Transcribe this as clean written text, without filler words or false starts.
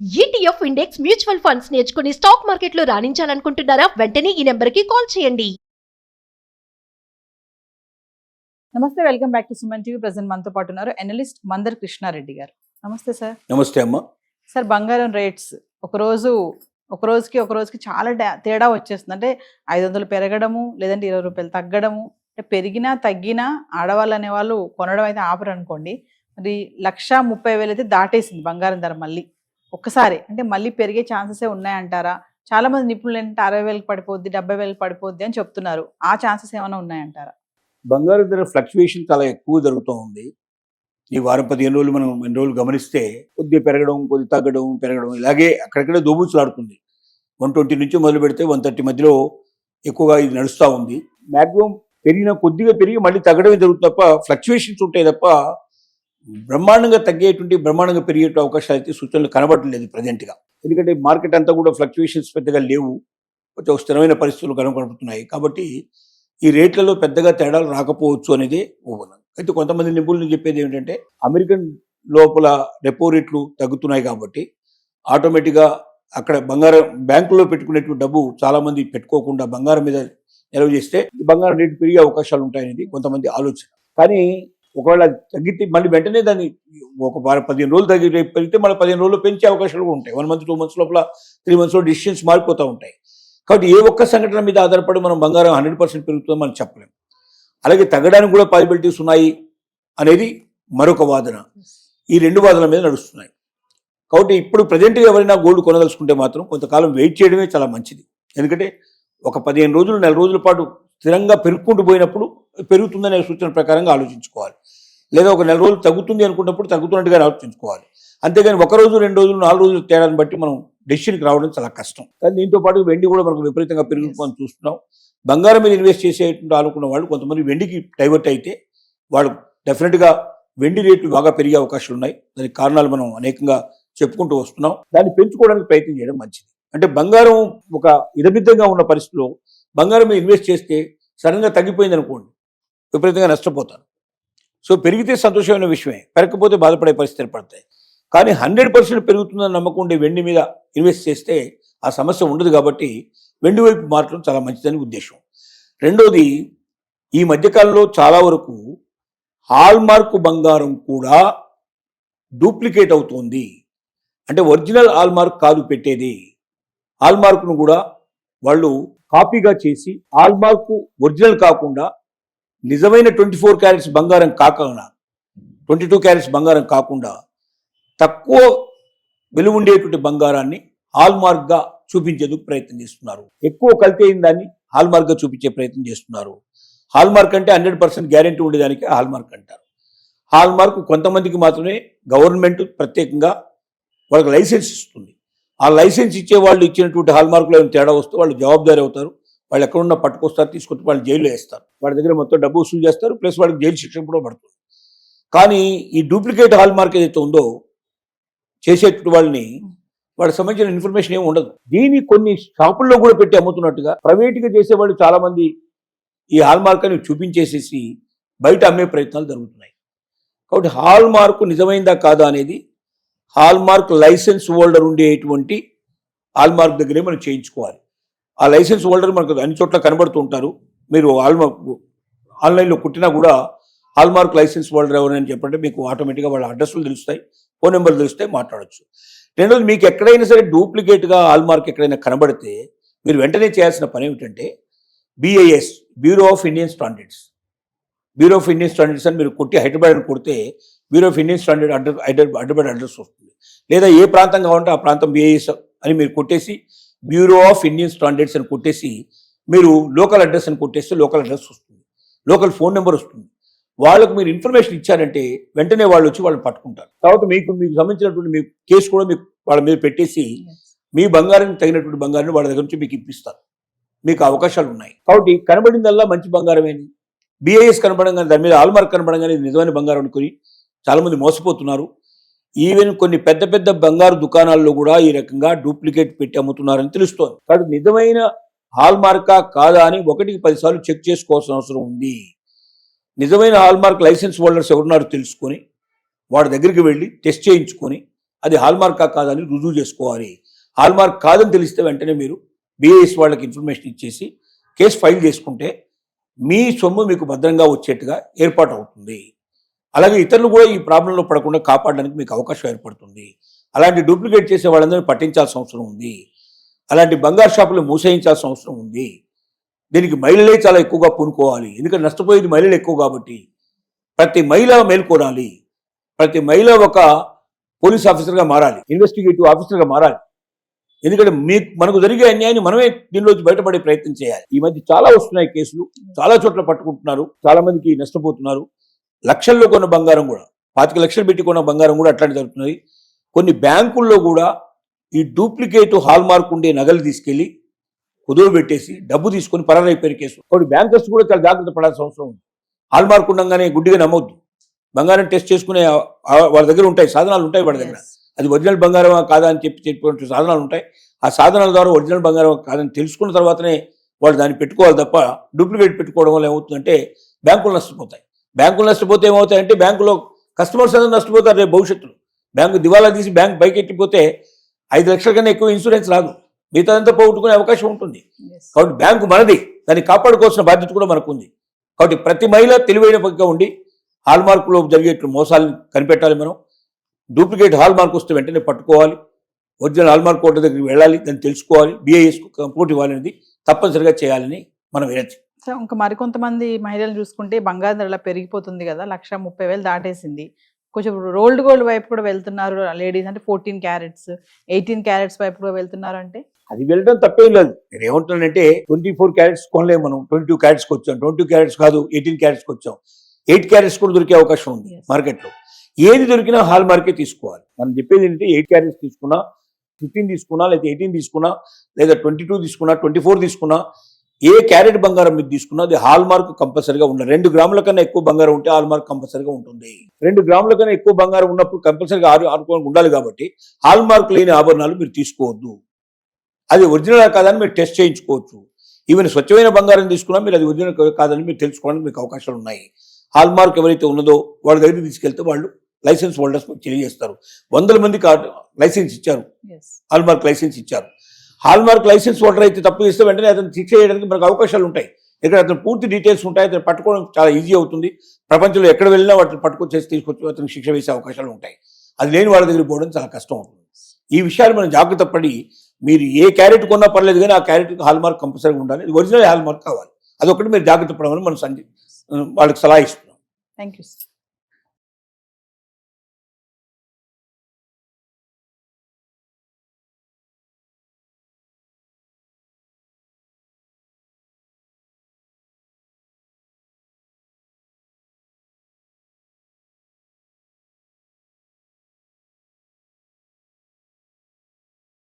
ETF index mutual funds నేర్చుకుని stock మార్కెట్లో రాణించాలనుకుంటున్నారా? వెంటనే ఈ నెంబర్కి కాల్ చేయండి. నమస్తే, welcome back to Suman TV. Present మనతో పాటు ఉన్నారు అనలిస్ట్ మందర్ కృష్ణారెడ్డి గారు. నమస్తే సార్. నమస్తే అమ్మ. సార్, బంగారం రేట్స్ ఒక రోజుకి చాలా తేడా వచ్చేస్తుంది. అంటే 500 పెరగడము, లేదంటే 20 రూపాయలు తగ్గడము. అంటే పెరిగినా తగ్గినా ఆడవాళ్ళు అనేవాళ్ళు కొనడం అయితే ఆపరు అనుకోండి. మరి 1,30,000 అయితే దాటేసింది బంగారం ధర. మళ్ళీ ఒక్కసారి అంటే మళ్ళీ పెరిగే ఛాన్సెస్ ఉన్నాయంటారా? చాలా మంది నిపుణులు ఏంటంటే 60,000 పడిపోద్ది, 70,000 పడిపోద్ది అని చెప్తున్నారు. ఆ ఛాన్సెస్ ఏమైనా ఉన్నాయంటారా? బంగారం ధర ఫ్లక్చువేషన్ చాలా ఎక్కువ జరుగుతూ ఉంది. ఈ వారం 15 రోజులు మనం 2 రోజులు గమనిస్తే కొద్దిగా పెరగడం, కొద్ది తగ్గడం, పెరగడం, ఇలాగే అక్కడక్కడే దోబూచులాడుతుంది. 120 నుంచి మొదలు పెడితే 130 మధ్యలో ఎక్కువగా ఇది నడుస్తూ ఉంది. మ్యాక్సిమం కొద్దిగా పెరిగి మళ్ళీ తగ్గడమే జరుగుతుంది తప్ప ఫ్లక్చువేషన్స్ ఉంటాయి తప్ప బ్రహ్మాండంగా బ్రహ్మాండంగా పెరిగే అవకాశాలు అయితే సూచనలు కనబడలేదు ప్రజెంట్గా. ఎందుకంటే మార్కెట్ అంతా కూడా ఫ్లక్చువేషన్స్ పెద్దగా లేవు, కొంచెం స్థిరమైన పరిస్థితులు కనబడుతున్నాయి. కాబట్టి ఈ రేట్లలో పెద్దగా తేడాలు రాకపోవచ్చు అనేది ఊహన. అయితే కొంతమంది నిపుణులు చెప్పేది ఏమిటంటే అమెరికన్ లోపల రెపో రేట్లు తగ్గుతున్నాయి కాబట్టి ఆటోమేటిక్గా అక్కడ బంగారం బ్యాంకులో పెట్టుకునేటువంటి డబ్బు చాలా మంది పెట్టుకోకుండా బంగారం మీద నిల్వ చేస్తే బంగారం రేటు పెరిగే అవకాశాలు ఉంటాయనేది కొంతమంది ఆలోచన. కానీ ఒకవేళ తగ్గితే మళ్ళీ వెంటనే దాన్ని ఒక 15 రోజులు పెరిగితే మళ్ళీ 15 రోజులు పెంచే అవకాశాలు కూడా ఉంటాయి. 1 మంత్ 2 మంత్స్ లోపల 3 మంత్స్లో డిసిషన్స్ మారిపోతూ ఉంటాయి. కాబట్టి ఏ ఒక్క సంఘటన మీద ఆధారపడి మనం బంగారం 100% పెరుగుతుందో మనం చెప్పలేము. అలాగే తగ్గడానికి కూడా పాసిబిలిటీస్ ఉన్నాయి అనేది మరొక వాదన. ఈ 2 వాదనల మీద నడుస్తున్నాయి. కాబట్టి ఇప్పుడు ప్రజెంట్గా ఎవరైనా గోల్డ్ కొనదలుచుకుంటే మాత్రం కొంతకాలం వెయిట్ చేయడమే చాలా మంచిది. ఎందుకంటే ఒక 15 రోజులు, నెల రోజుల పాటు స్థిరంగా పెరుగుకుంటూ పోయినప్పుడు పెరుగుతుందనే సూచన ప్రకారంగా ఆలోచించుకోవాలి. లేదా ఒక నెల రోజులు తగ్గుతుంది అనుకున్నప్పుడు తగ్గుతున్నట్టుగా ఆలోచించుకోవాలి. అంతేగాని 1 రోజు, 2 రోజులు, 4 రోజులు తేడాన్ని బట్టి మనం డెసిషన్కి రావడం చాలా కష్టం. కానీ దీంతో పాటు వెండి కూడా మనకు విపరీతంగా పెరుగుతుందని చూస్తున్నాం. బంగారం మీద ఇన్వెస్ట్ చేసేటువంటి అనుకున్న వాళ్ళు కొంతమంది వెండికి డైవర్ట్ అయితే వాళ్ళు డెఫినెట్గా వెండి రేట్లు బాగా పెరిగే అవకాశాలు ఉన్నాయి. దానికి కారణాలు మనం అనేకంగా చెప్పుకుంటూ వస్తున్నాం. దాన్ని పెంచుకోవడానికి ప్రయత్నం చేయడం మంచిది. అంటే బంగారం ఒక ఇరబిద్దంగా ఉన్న పరిస్థితిలో బంగారం మీద ఇన్వెస్ట్ చేస్తే సడన్గా తగ్గిపోయింది అనుకోండి, విపరీతంగా నష్టపోతారు. సో పెరిగితే సంతోషమైన విషయమే, పెరగకపోతే బాధపడే పరిస్థితి ఏర్పడతాయి. కానీ 100% పెరుగుతుందని నమ్మకం ఉండే వెండి మీద ఇన్వెస్ట్ చేస్తే ఆ సమస్య ఉండదు. కాబట్టి వెండి వైపు మార్చడం చాలా మంచిదని ఉద్దేశం. రెండోది, ఈ మధ్యకాలంలో చాలా వరకు హాల్మార్క్ బంగారం కూడా డూప్లికేట్ అవుతోంది. అంటే ఒరిజినల్ హాల్మార్క్ కాదు పెట్టేది, హాల్మార్క్ను కూడా వాళ్ళు కాపీగా చేసి హాల్మార్క్ ఒరిజినల్ కాకుండా నిజమైన 24 క్యారెట్స్ బంగారం కాకుండా 22 క్యారెట్స్ బంగారం కాకుండా తక్కువ విలువ ఉండేటువంటి బంగారాన్ని హాల్మార్క్గా చూపించేందుకు ప్రయత్నం చేస్తున్నారు. ఎక్కువ కల్తీ అయిన దాన్ని హాల్మార్క్గా చూపించే ప్రయత్నం చేస్తున్నారు. హాల్మార్క్ అంటే 100% గ్యారెంటీ ఉండేదానికి హాల్మార్క్ అంటారు. హాల్మార్క్ కొంతమందికి మాత్రమే గవర్నమెంట్ ప్రత్యేకంగా వాళ్ళకి లైసెన్స్ ఇస్తుంది. ఆ లైసెన్స్ ఇచ్చే వాళ్ళు ఇచ్చినటువంటి హాల్మార్క్లో ఏమైనా తేడా వస్తే వాళ్ళు జవాబుదారీ అవుతారు. వాళ్ళు ఎక్కడున్నా పట్టుకొస్తారు, తీసుకొచ్చి వాళ్ళు జైల్లో వేస్తారు. వాళ్ళ దగ్గర మొత్తం డబ్బు వసూలు చేస్తారు, ప్లస్ వాళ్ళకి జైలు శిక్ష కూడా పడుతుంది. కానీ ఈ డూప్లికేట్ హాల్మార్క్ ఏదైతే ఉందో చేసేటువంటి వాళ్ళని వాళ్ళకి సంబంధించిన ఇన్ఫర్మేషన్ ఏమి ఉండదు. దీన్ని కొన్ని షాపుల్లో కూడా పెట్టి అమ్ముతున్నట్టుగా ప్రైవేట్గా చేసేవాళ్ళు చాలామంది ఈ హాల్మార్క్ అని చూపించేసేసి బయట అమ్మే ప్రయత్నాలు జరుగుతున్నాయి. కాబట్టి హాల్మార్క్ నిజమైందా కాదా అనేది హాల్మార్క్ లైసెన్స్ హోల్డర్ ఉండేటువంటి హాల్మార్క్ దగ్గరే మనం చేయించుకోవాలి. ఆ లైసెన్స్ హోల్డర్ మనకు అన్ని చోట్ల కనబడుతూ ఉంటారు. మీరు ఆన్లైన్లో కుట్టినా కూడా హాల్మార్క్ లైసెన్స్ హోల్డర్ ఎవరని చెప్పంటే మీకు ఆటోమేటిక్గా వాళ్ళ అడ్రస్లు తెలుస్తాయి, ఫోన్ నెంబర్లు తెలుస్తాయి, మాట్లాడచ్చు. రెండోది, మీకు ఎక్కడైనా సరే డూప్లికేట్గా హాల్మార్క్ ఎక్కడైనా కనబడితే మీరు వెంటనే చేయాల్సిన పని ఏమిటంటే BIS, bureau of Indian standards అని మీరు కొట్టి హైదరాబాద్ అని కొడితే bureau of Indian standard Hyderabad address వస్తుంది. లేదా ఏ ప్రాంతం కావాలంటే ఆ ప్రాంతం BIS అని మీరు కొట్టేసి బ్యూరో ఆఫ్ ఇండియన్ స్టాండర్డ్స్ అని కొట్టేసి మీరు లోకల్ అడ్రస్ అని కొట్టేస్తే లోకల్ అడ్రస్ వస్తుంది, లోకల్ ఫోన్ నెంబర్ వస్తుంది. వాళ్ళకు మీరు ఇన్ఫర్మేషన్ ఇచ్చారంటే వెంటనే వాళ్ళు వచ్చి వాళ్ళని పట్టుకుంటారు. తర్వాత మీకు సంబంధించినటువంటి మీ కేసు కూడా మీకు వాళ్ళ మీద పెట్టేసి మీ బంగారానికి తగినటువంటి బంగారాన్ని వాళ్ళ దగ్గర నుంచి మీకు ఇప్పిస్తారు. మీకు అవకాశాలు ఉన్నాయి. కాబట్టి కనబడిందల్లా మంచి బంగారమేని BIS కనబడంగానే దాని మీద హాల్మార్క్ కనబడంగానే ఇది నిజమైన బంగారం అనుకుని చాలామంది మోసపోతున్నారు. ఈవెన్ కొన్ని పెద్ద పెద్ద బంగారు దుకాణాల్లో కూడా ఈ రకంగా డూప్లికేట్ పెట్టి అమ్ముతున్నారని తెలుస్తోంది. కాబట్టి నిజమైన హాల్మార్కా కాదా అని 1కి 10 సార్లు చెక్ చేసుకోవాల్సిన అవసరం ఉంది. నిజమైన హాల్మార్క్ లైసెన్స్ హోల్డర్స్ ఎవరున్నారో తెలుసుకొని వాడి దగ్గరికి వెళ్ళి టెస్ట్ చేయించుకొని అది హాల్మార్కా కాదని రుజువు చేసుకోవాలి. హాల్మార్క్ కాదని తెలిస్తే వెంటనే మీరు బిఐఎస్ వాళ్ళకి ఇన్ఫర్మేషన్ ఇచ్చేసి కేసు ఫైల్ చేసుకుంటే మీ సొమ్ము మీకు భద్రంగా వచ్చేట్టుగా ఏర్పాటు అవుతుంది. అలాగే ఇతరులు కూడా ఈ ప్రాబ్లంలో పడకుండా కాపాడడానికి మీకు అవకాశం ఏర్పడుతుంది. అలాంటి డూప్లికేట్ చేసే వాళ్ళందరినీ పట్టించాల్సిన అవసరం ఉంది. అలాంటి బంగారు షాపులు మూసేయించాల్సిన అవసరం ఉంది. దీనికి మహిళలే చాలా ఎక్కువగా పూనుకోవాలి. ఎందుకంటే నష్టపోయేది మహిళలు ఎక్కువ కాబట్టి ప్రతి మహిళ మేల్కొనాలి. ప్రతి మహిళ ఒక పోలీస్ ఆఫీసర్గా మారాలి, ఇన్వెస్టిగేటివ్ ఆఫీసర్గా మారాలి. ఎందుకంటే మనకు జరిగే అన్యాయాన్ని మనమే దీనిలోంచి బయటపడే ప్రయత్నం చేయాలి. ఈ మధ్య చాలా వస్తున్నాయి కేసులు, చాలా చోట్ల పట్టుకుంటున్నారు, చాలా మందికి నష్టపోతున్నారు. లక్షల్లో కొన్న బంగారం కూడా, 25 లక్షలు పెట్టి కొన్న బంగారం కూడా అట్లాంటి జరుగుతున్నాయి. కొన్ని బ్యాంకుల్లో కూడా ఈ డూప్లికేట్ హాల్ మార్క్ ఉండే నగలు తీసుకెళ్లి కుదువ పెట్టేసి డబ్బు తీసుకొని పరారైపోయిన కేసు. కాబట్టి బ్యాంకర్స్ కూడా చాలా జాగ్రత్త పడాల్సిన అవసరం ఉంది. హాల్ మార్క్ ఉండగానే గుడ్డిగా నమ్మొద్దు. బంగారం టెస్ట్ చేసుకునే వాళ్ళ దగ్గర ఉంటాయి, సాధనాలు ఉంటాయి వాళ్ళ దగ్గర. అది ఒరిజినల్ బంగారం కాదా అని చెప్పే సాధనాలు ఉంటాయి. ఆ సాధనాల ద్వారా ఒరిజినల్ బంగారం కాదని తెలుసుకున్న తర్వాతనే వాళ్ళు దాన్ని పెట్టుకోవాలి తప్ప డూప్లికేట్ పెట్టుకోవడం వల్ల ఏమవుతుందంటే బ్యాంకులు నష్టపోతాయి. బ్యాంకులు నష్టపోతే ఏమవుతాయంటే బ్యాంకులో కస్టమర్స్ అందరూ నష్టపోతారు. రేపు భవిష్యత్తులో బ్యాంకు దివాలా తీసి బ్యాంక్ బైక్ ఎట్టిపోతే 5 లక్షల కన్నా ఎక్కువ ఇన్సూరెన్స్ రాదు, మిగతాదంతా పోగొట్టుకునే అవకాశం ఉంటుంది. కాబట్టి బ్యాంకు మనది, దాన్ని కాపాడుకోవాల్సిన బాధ్యత కూడా మనకు ఉంది. కాబట్టి ప్రతి మహిళ తెలివైన పక్కగా ఉండి హాల్ మార్కులో జరిగేట్లు మోసాలను కనిపెట్టాలి. మనం డూప్లికేట్ హాల్ మార్క్ వస్తే వెంటనే పట్టుకోవాలి. ఒరిజినల్ హాల్ మార్క్ కోట దగ్గరికి వెళ్ళాలి, దాన్ని తెలుసుకోవాలి. బిఐఎస్కు కంప్యూటర్ ఇవ్వాలనేది తప్పనిసరిగా చేయాలని మనం వినతి. సో ఇంకా మరికొంతమంది మహిళలు చూసుకుంటే బంగారం ధర పెరిగిపోతుంది కదా, 1,30,000 దాటేసింది. కొంచెం రోల్డ్ గోల్డ్ వైపు కూడా వెళ్తున్నారు లేడీస్, అంటే 14 క్యారెట్స్ 18 క్యారెట్స్ వైపు కూడా వెళ్తున్నారు. అంటే అది వెళ్ళడం తప్పేం లేదు. నేను ఏమంటున్నానంటే 24 క్యారెట్స్ కొనలేము మనం, 22 క్యారెట్స్కి వచ్చాం. 22 క్యారెట్స్ కాదు, 18 క్యారెట్స్కి వచ్చాం. 8 క్యారెట్స్ కూడా దొరికే అవకాశం ఉంది మార్కెట్లో. ఏది దొరికినా హాల్ మార్కే తీసుకోవాలి. మనం చెప్పేది ఏంటంటే 8 క్యారెట్స్ తీసుకున్నా, 15 తీసుకున్నా, లేదా 18 తీసుకున్నా, లేదా 22 తీసుకున్నా, 24 తీసుకున్నా, ఏ క్యారెట్ బంగారం మీరు తీసుకున్నా అది హాల్ మార్క్ కంపల్సరీగా ఉండాలి. 2 గ్రాముల కన్నా ఎక్కువ బంగారం ఉంటే హాల్ మార్క్ కంపల్సరీగా ఉంటుంది. 2 గ్రాముల కన్నా ఎక్కువ బంగారం ఉన్నప్పుడు కంపల్సరీగా ఆడుకోవడానికి ఉండాలి. కాబట్టి హాల్ మార్క్ లేని ఆభరణాలు మీరు తీసుకోవద్దు. అది ఒరిజినల్ కాదని మీరు టెస్ట్ చేయించుకోవచ్చు. ఈవెన్ స్వచ్ఛమైన బంగారం తీసుకున్నా మీరు అది ఒరిజినల్ కాదని మీరు తెలుసుకోవడానికి మీకు అవకాశాలు ఉన్నాయి. హాల్ మార్క్ ఎవరైతే ఉన్నదో వాళ్ళ దగ్గరికి తీసుకెళ్తే వాళ్ళు లైసెన్స్ హోల్డర్స్ తెలియజేస్తారు. 100 మంది లైసెన్స్ ఇచ్చారు, హాల్ మార్క్ లైసెన్స్ ఇచ్చారు. హాల్ మార్క్ లైసెన్స్ హోల్డర్ అయితే తప్పు చేస్తే వెంటనే అతను శిక్ష చేయడానికి మనకు అవకాశాలు ఉంటాయి. ఇక్కడ అతను పూర్తి డీటెయిల్స్ ఉంటాయి, అతను పట్టుకోవడం చాలా ఈజీ అవుతుంది. ప్రపంచంలో ఎక్కడ వెళ్ళినా వాటిని పట్టుకొచ్చేసి తీసుకొచ్చి అతనికి శిక్ష వేసే అవకాశాలు ఉంటాయి. అది లేని వాళ్ళ దగ్గరికి పోవడం చాలా కష్టం అవుతుంది. ఈ విషయాలు మనం జాగ్రత్త పడి, మీరు ఏ క్యారెట్ కొన్నా పర్లేదు కానీ ఆ క్యారెట్కి హాల్ మార్క్ కంపల్సరీగా ఉండాలి. ఒరిజినల్ హాల్ మార్క్ కావాలి. అదొకటి మీరు జాగ్రత్త పడమని మనం వాళ్ళకి సలహా ఇస్తున్నాం. Thank you.